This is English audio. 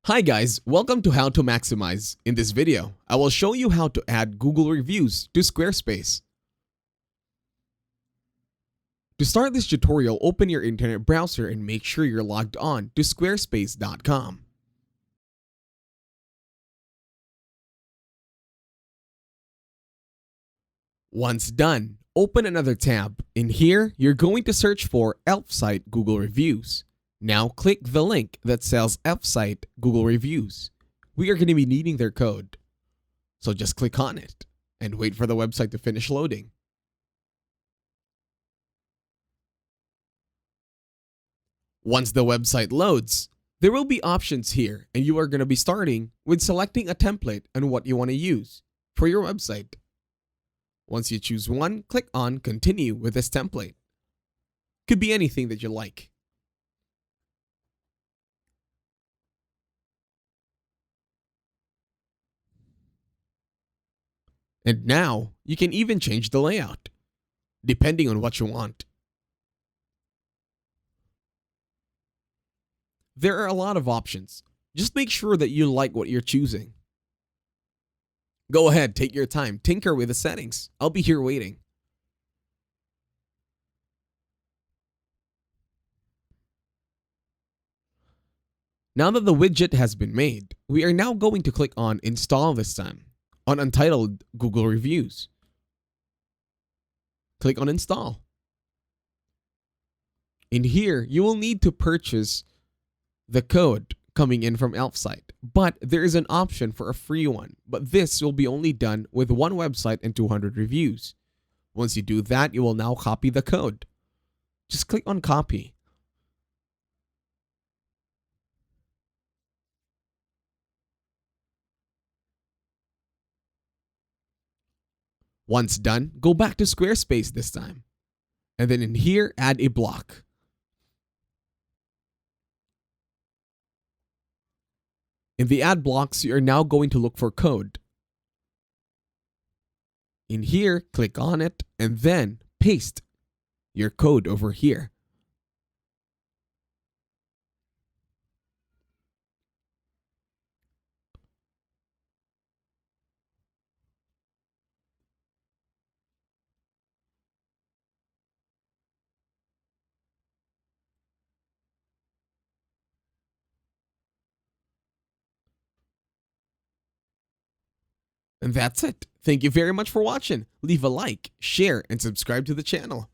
Hi guys, welcome to How to Maximize. In this video, I will show you how to add Google reviews to Squarespace. To start this tutorial, open your internet browser and make sure you're logged on to squarespace.com. Once done, open another tab. In here, you're going to search for Elf Site Google Reviews. Now click the link that says Elf Site Google Reviews. We are going to be needing their code. So just click on it and wait for the website to finish loading. Once the website loads, there will be options here and you are going to be starting with selecting a template and what you want to use for your website. Once you choose one, click on Continue with this template. Could be anything that you like. And now, you can even change the layout, depending on what you want. There are a lot of options. Just make sure that you like what you're choosing. Go ahead, take your time, tinker with the settings. I'll be here waiting. Now that the widget has been made, we are now going to click on Install this time on Untitled Google Reviews. Click on Install. In here, you will need to purchase the code coming in from Elf Site, but there is an option for a free one, but this will be only done with one website and 200 reviews. Once you do that, you will now copy the code. Just click on Copy. Once done, go back to Squarespace this time. And then in here, add a block. In the add blocks, you are now going to look for code. In here, click on it and then paste your code over here. And that's it. Thank you very much for watching. Leave a like, share, and subscribe to the channel.